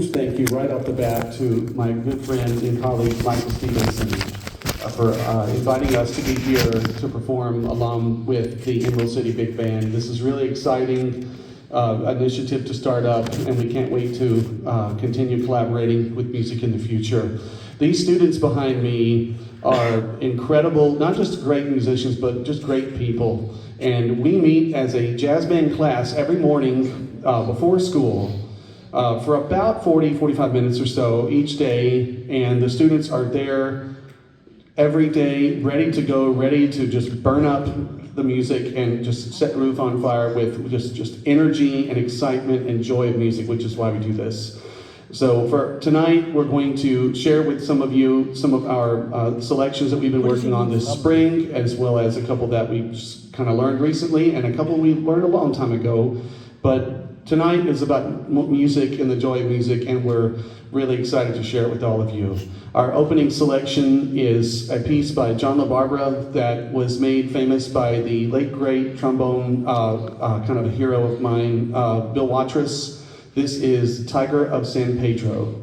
Thank you right off the bat to my good friend and colleague Michael Stevenson for inviting us to be here to perform along with the Emerald City Big Band. This is really exciting initiative to start up, and we can't wait to continue collaborating with music in the future. These students behind me are incredible, not just great musicians, but just great people. And we meet as a jazz band class every morning before school for about 45 minutes or so each day, and the students are there every day, ready to go, ready to just burn up the music and just set the roof on fire with just energy and excitement and joy of music, which is why we do this. So for tonight, we're going to share with some of you some of our selections that we've been working on this spring, as well as a couple that we just kind of learned recently, and a couple we learned a long time ago. But tonight is about music and the joy of music, and we're really excited to share it with all of you. Our opening selection is a piece by John LaBarbera that was made famous by the late great trombone, kind of a hero of mine, Bill Watrous. This is Tiger of San Pedro.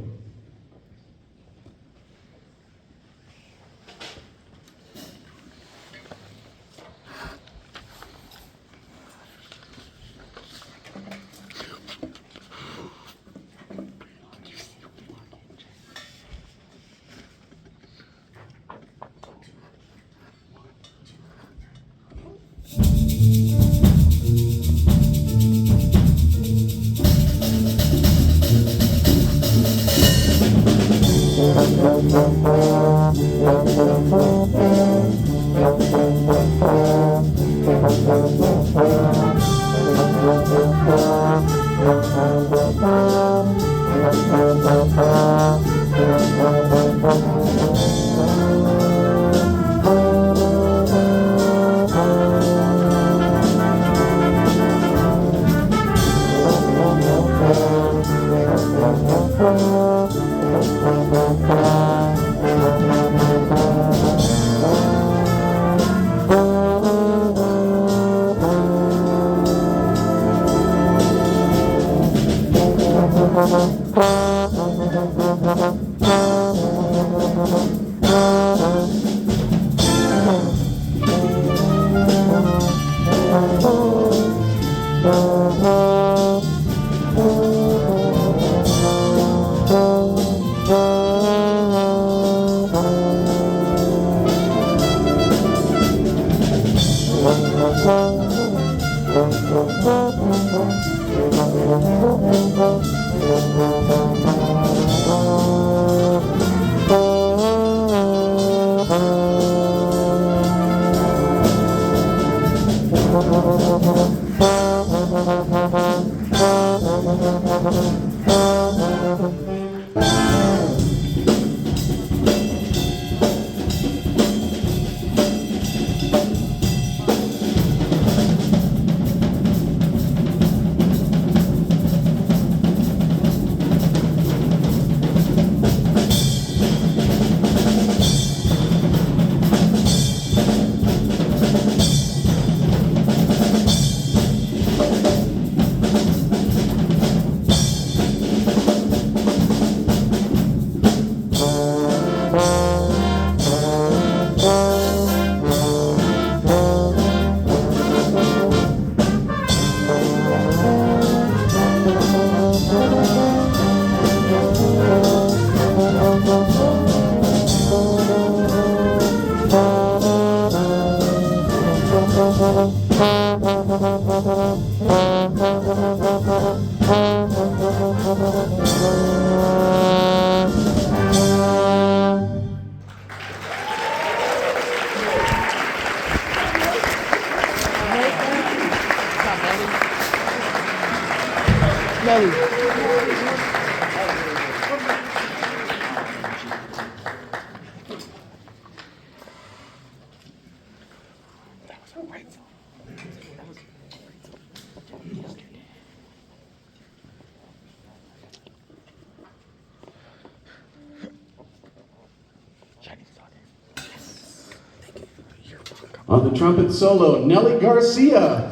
On the trumpet solo, Nelly Garcia.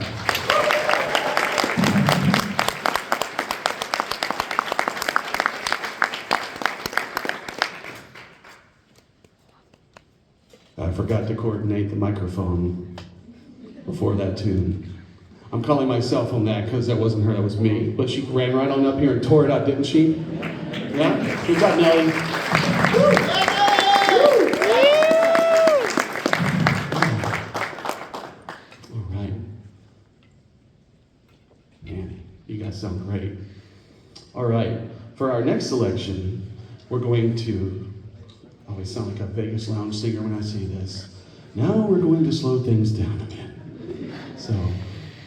I forgot to coordinate the microphone before that tune. I'm calling my cell phone that because that wasn't her, that was me. But she ran right on up here and tore it up, didn't she? Yeah? Good job, Nellie. Woo! All right. Man, you guys sound great. All right. For our next selection, we're going to, I always sound like a Vegas lounge singer when I say this. Now we're going to slow things down a bit. So,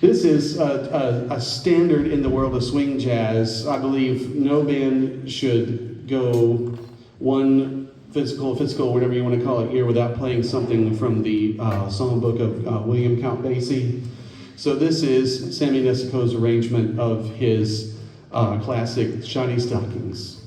this is a standard in the world of swing jazz. I believe no band should go one physical, whatever you want to call it here, without playing something from the songbook of William Count Basie. So this is Sammy Nesico's arrangement of his classic Shiny Stockings.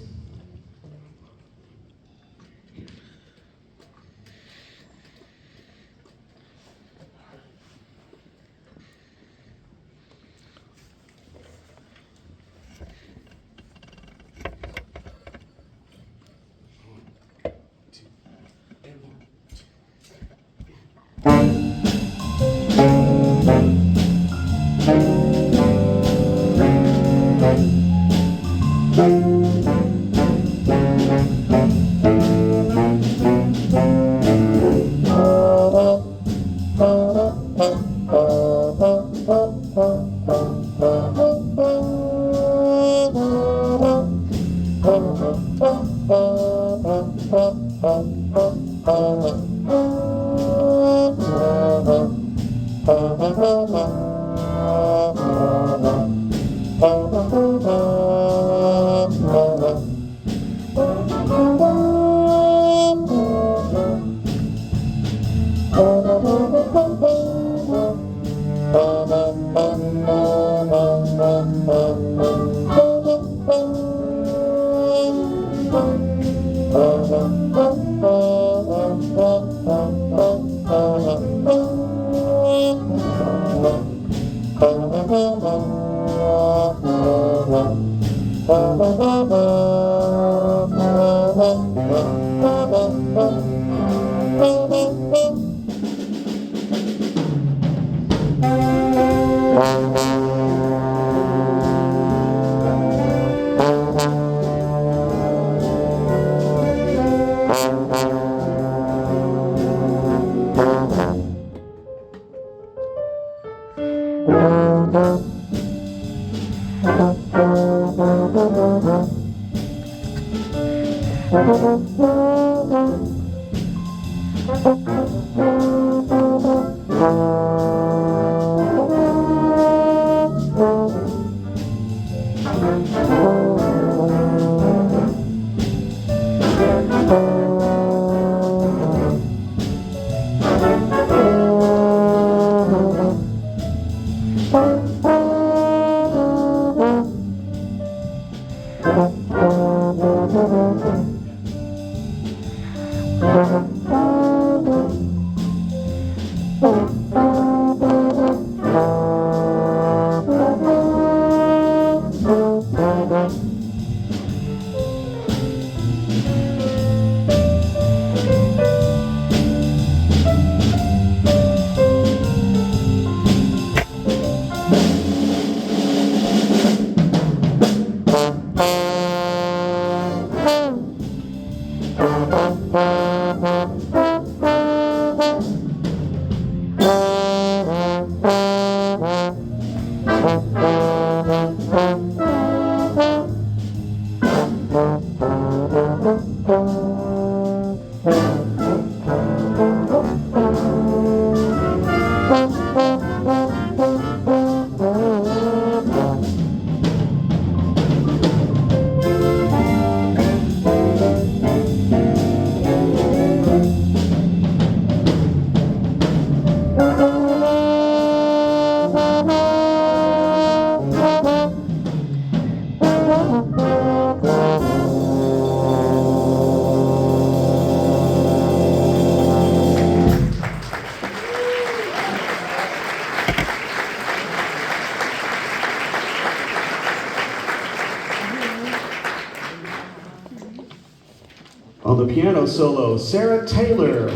On the piano solo, Sarah Taylor.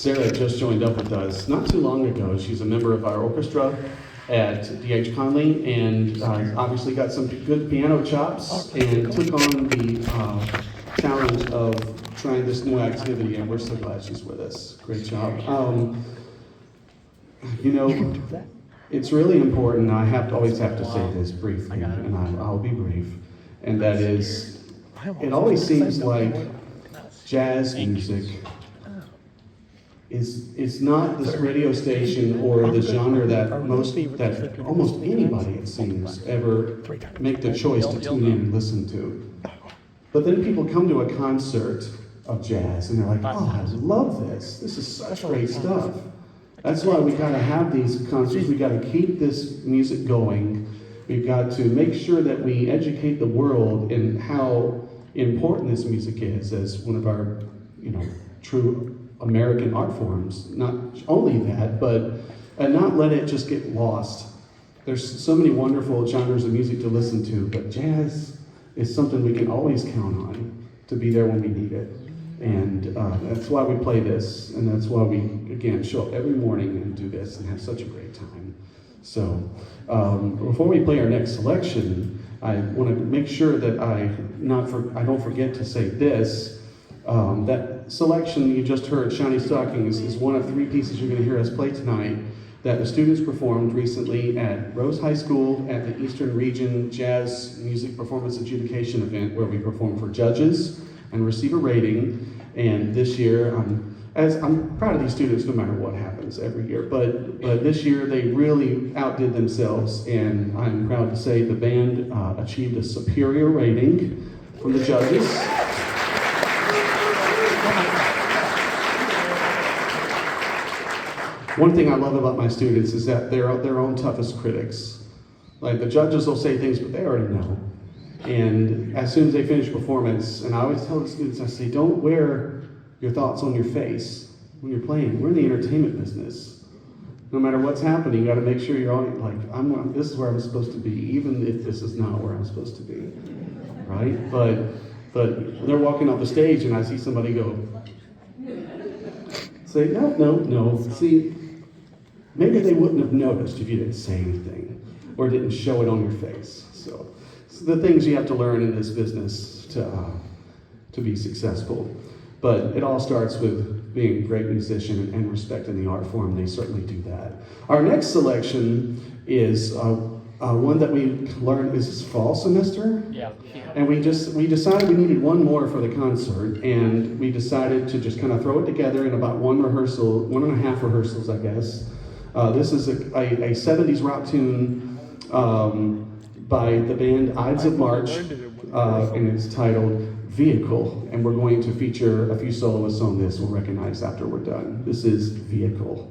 Sarah just joined up with us not too long ago. She's a member of our orchestra at D.H. Conley, and obviously got some good piano chops, and took on the challenge of trying this new activity, and we're so glad she's with us. Great job. You know, it's really important. I always have to say this briefly, and I'll be brief, and that is, it always seems like jazz music is not this radio station or the genre that almost anybody, it seems, ever make the choice to tune in and listen to. But then people come to a concert of jazz and they're like, oh, I love this. This is such great stuff. That's why we gotta have these concerts. We gotta keep this music going. We've got to make sure that we educate the world in how important this music is as one of our, true American art forms. Not only that, but not let it just get lost. There's so many wonderful genres of music to listen to, but jazz is something we can always count on to be there when we need it. And that's why we play this, and that's why we, again, show up every morning and do this and have such a great time. So, before we play our next selection, I want to make sure that I don't forget to say this. That selection you just heard, Shiny Stockings, is one of 3 pieces you're going to hear us play tonight that the students performed recently at Rose High School at the Eastern Region Jazz Music Performance Adjudication event, where we perform for judges and receive a rating. And this year, I'm proud of these students no matter what happens every year, but this year they really outdid themselves, and I'm proud to say the band achieved a superior rating from the judges. One thing I love about my students is that they're their own toughest critics. Like, the judges will say things, but they already know. And as soon as they finish performance, and I always tell the students, I say, don't wear your thoughts on your face when you're playing. We're in the entertainment business. No matter what's happening, you got to make sure you're on, like, this is where I'm supposed to be, even if this is not where I'm supposed to be, right? But they're walking off the stage, and I see somebody go, say, no. See, maybe they wouldn't have noticed if you didn't say anything or didn't show it on your face. So the things you have to learn in this business to be successful. But it all starts with being a great musician and respecting the art form. They certainly do that. Our next selection is one that we learned is fall semester. Yeah. And we decided we needed one more for the concert, and we decided to just kind of throw it together in about 1.5 rehearsals, I guess. This is a 70s rock tune by the band Ides of March, and it's titled Vehicle, and we're going to feature a few soloists on this we'll recognize after we're done. This is Vehicle.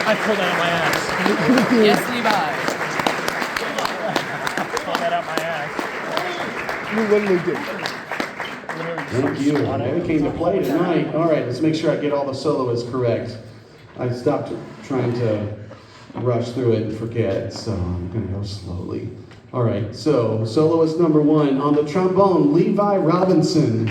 I pulled that out my ass. Yes, Levi. Pulled that out my ass. You literally did. Thank you. They came to play tonight. All right, let's make sure I get all the soloists correct. I stopped trying to rush through it and forget, so I'm going to go slowly. All right, so soloist number 1 on the trombone, Levi Robinson.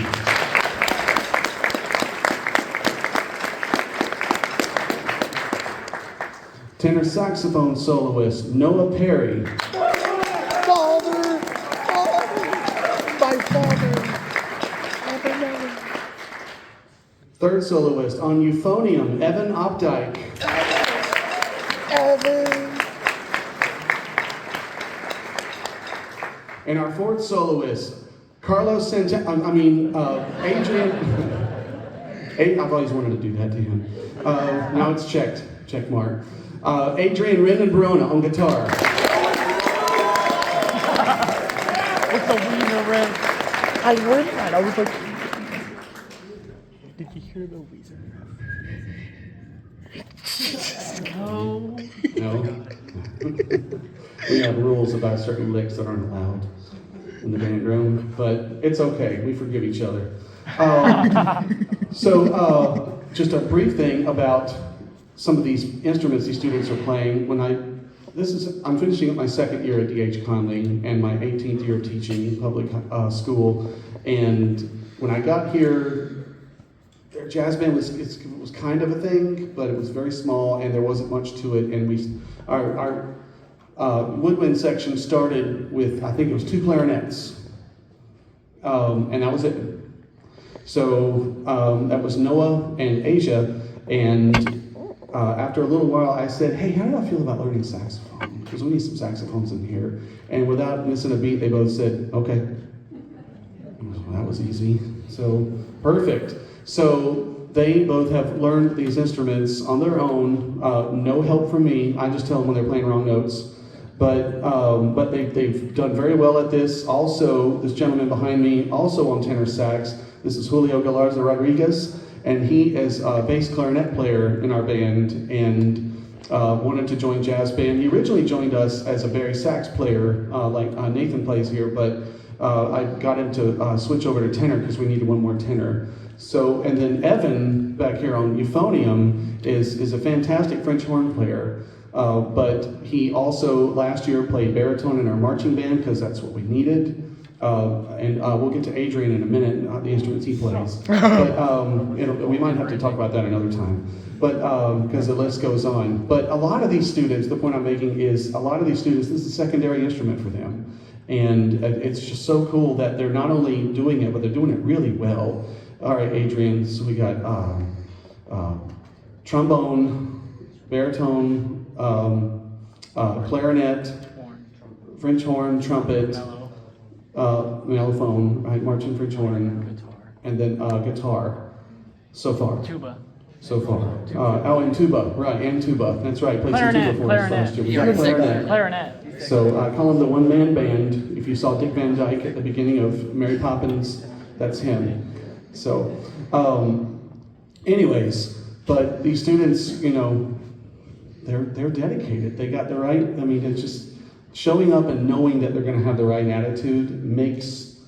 Tenor saxophone soloist, Noah Perry. Father! My father! Third soloist on euphonium, Evan Opdyke. And our fourth soloist, Carlos Adrian. I've always wanted to do that to him. Now it's checked. Check mark. Adrian Renenbrona on guitar. With the wiener ring. I heard that. I was like, did you hear the Weezer? No. No. We have rules about certain licks that aren't allowed in the band room, but it's okay. We forgive each other. Just a brief thing about some of these instruments these students are playing. I'm finishing up my second year at D.H. Conley and my 18th year of teaching public school. And when I got here, their jazz band was kind of a thing, but it was very small and there wasn't much to it. And our woodwind section started with, I think it was 2 clarinets, and that was it. So that was Noah and Asia, and after a little while I said, hey, how do I feel about learning saxophone? Because we need some saxophones in here. And without missing a beat, they both said, okay. Well, that was easy. So, perfect. So they both have learned these instruments on their own, no help from me. I just tell them when they're playing wrong notes. But they've done very well at this. Also, this gentleman behind me, also on tenor sax, this is Julio Galarza Rodriguez, and he is a bass clarinet player in our band and wanted to join jazz band. He originally joined us as a bari sax player, like Nathan plays here, but I got him to switch over to tenor because we needed one more tenor. So, and then Evan back here on euphonium is a fantastic French horn player. But he also last year played baritone in our marching band because that's what we needed. And we'll get to Adrian in a minute, the instruments he plays. But we might have to talk about that another time. but because the list goes on. But a lot of these students, the point I'm making is a lot of these students, this is a secondary instrument for them. And it's just so cool that they're not only doing it, but they're doing it really well. All right, Adrian, so we got trombone, baritone, clarinet, French horn, trumpet, mellophone, right, marching French horn, and then guitar, so far. Tuba. So far. And tuba, right, and tuba. That's right, played some Clarinet, tuba for us last year. We got clarinet. Clarinet. So I call him the one-man band. If you saw Dick Van Dyke at the beginning of Mary Poppins, that's him. So, anyways, but these students, you know, they're dedicated. They got the right, I mean, it's just showing up and knowing that they're going to have the right attitude makes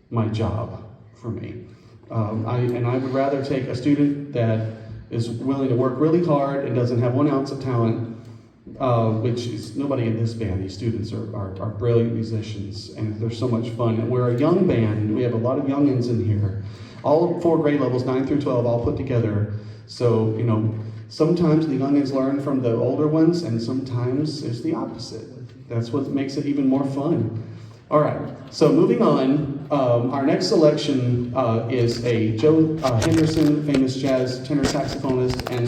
my job for me. I would rather take a student that is willing to work really hard and doesn't have 1 ounce of talent, which is nobody in this band. These students are brilliant musicians, and they're so much fun. And we're a young band. We have a lot of youngins in here. All 4 grade levels, 9 through 12, all put together. So, you know, sometimes the youngins learn from the older ones, and sometimes it's the opposite. That's what makes it even more fun. All right, so moving on, our next selection is a Joe Henderson, famous jazz tenor saxophonist and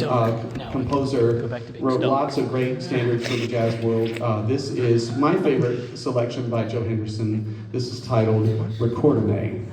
composer, wrote lots of great standards for the jazz world. This is my favorite selection by Joe Henderson. This is titled Recordame.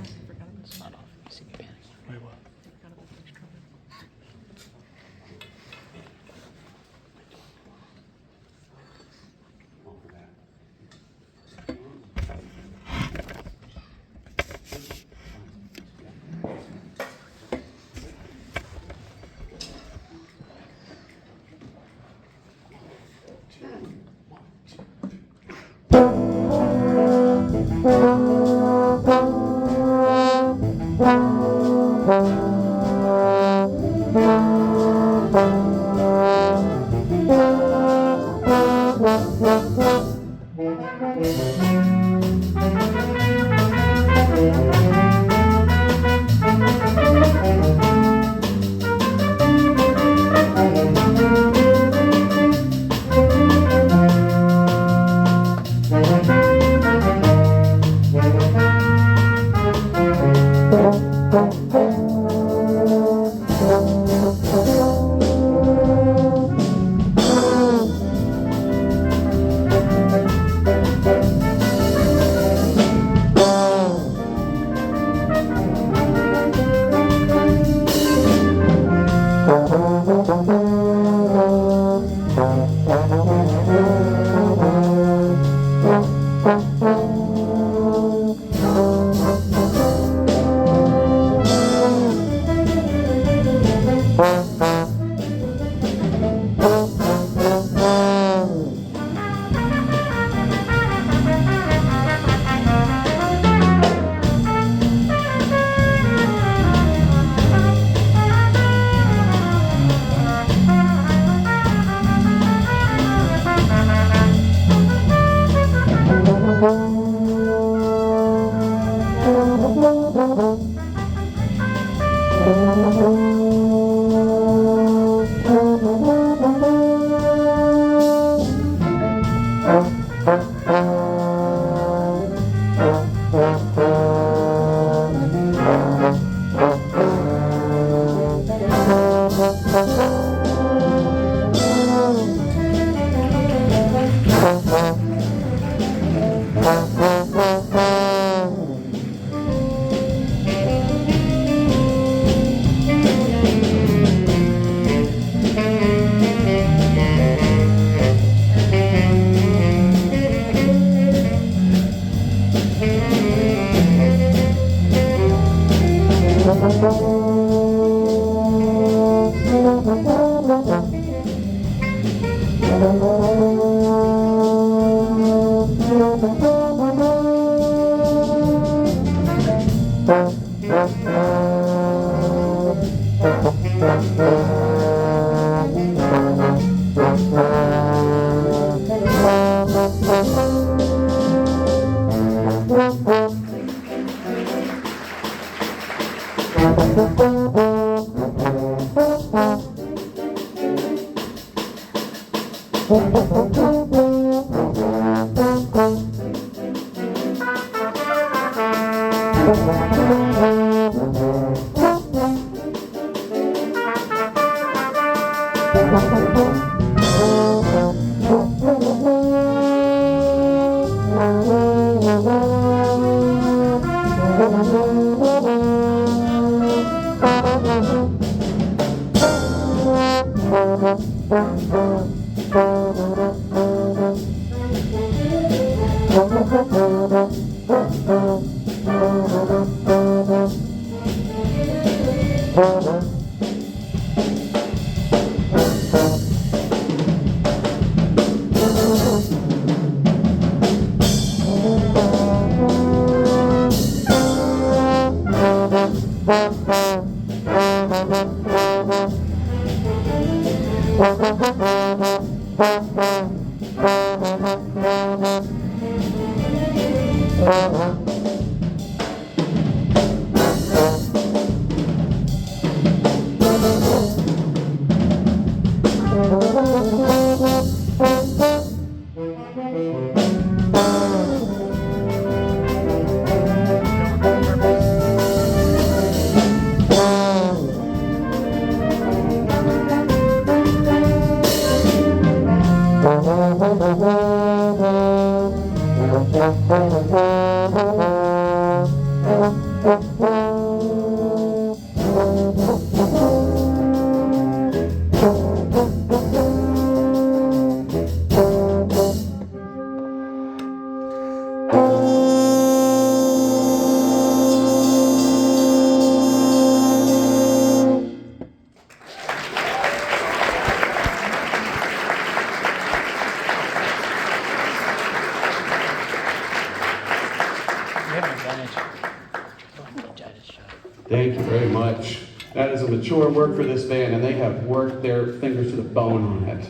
Thank you very much. That is a mature work for this band, and they have worked their fingers to the bone on it.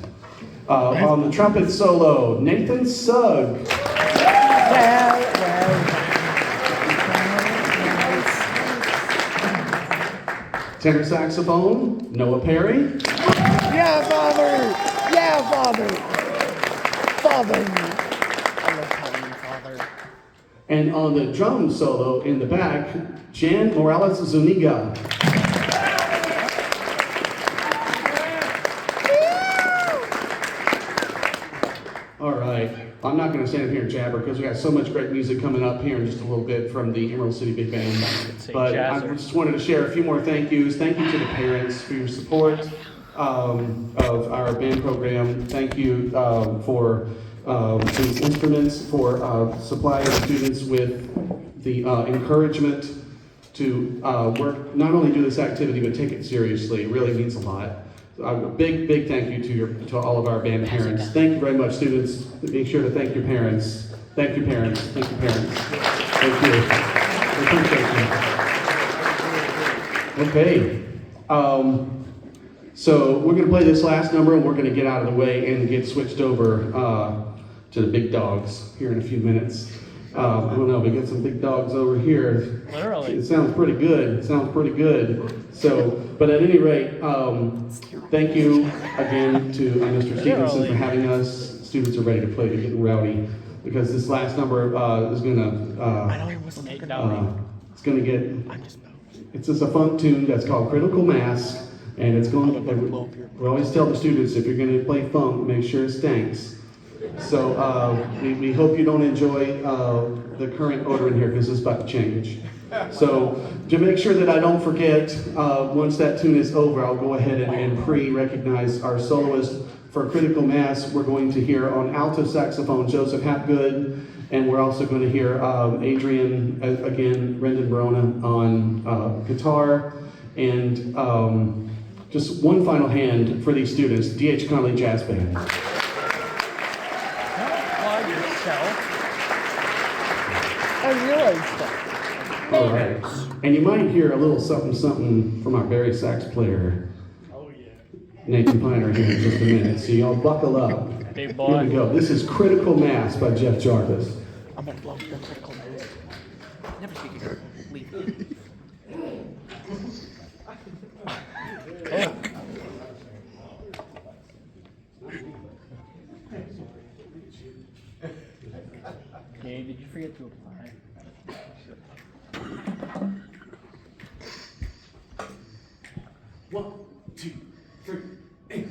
On the trumpet solo, Nathan Sugg. Tenor saxophone, Noah Perry. Yeah, Father! Yeah, Father! Father! I love calling you Father. And on the drum solo in the back, Jan Morales Zuniga. All right, I'm not going to stand up here and jabber because we got so much great music coming up here in just a little bit from the Emerald City Big Band. But I just wanted to share a few more thank yous. Thank you to the parents for your support of our band program. Thank you for these instruments, for supplying the students with the encouragement to work, not only do this activity, but take it seriously. It really means a lot. A big thank you to all of our band parents. Thank you very much, students. Make sure to thank your parents. Thank you, parents. Thank you, parents. Thank you. I appreciate you. Okay. So we're going to play this last number, and we're going to get out of the way and get switched over to the big dogs here in a few minutes. I don't know, we got some big dogs over here. Literally. It sounds pretty good. It sounds pretty good. So, but at any rate, thank you again to Mr. Stevenson for having us. Students are ready to play, they're getting rowdy, because this last number is gonna, it's gonna get, it's just a funk tune that's called Critical Mass, and it's going to, we always tell the students, if you're gonna play funk, make sure it stanks. So we hope you don't enjoy the current order in here, because it's about to change. So to make sure that I don't forget, once that tune is over, I'll go ahead and pre-recognize our soloist for Critical Mass. We're going to hear on alto saxophone Joseph Hapgood, and we're also going to hear Adrian, again, Brendan Barona on guitar, and just one final hand for these students, D.H. Conley Jazz Band. I realized that. All right. And you might hear a little something from our Barry sax player, Nathan Piner, here in just a minute. So y'all buckle up. Big boy. Here we go. This is Critical Mass by Jeff Jarvis. I'm gonna blow your critical mass. Never speak again. Leave. Okay, did you forget to apply? One, two, three, eight.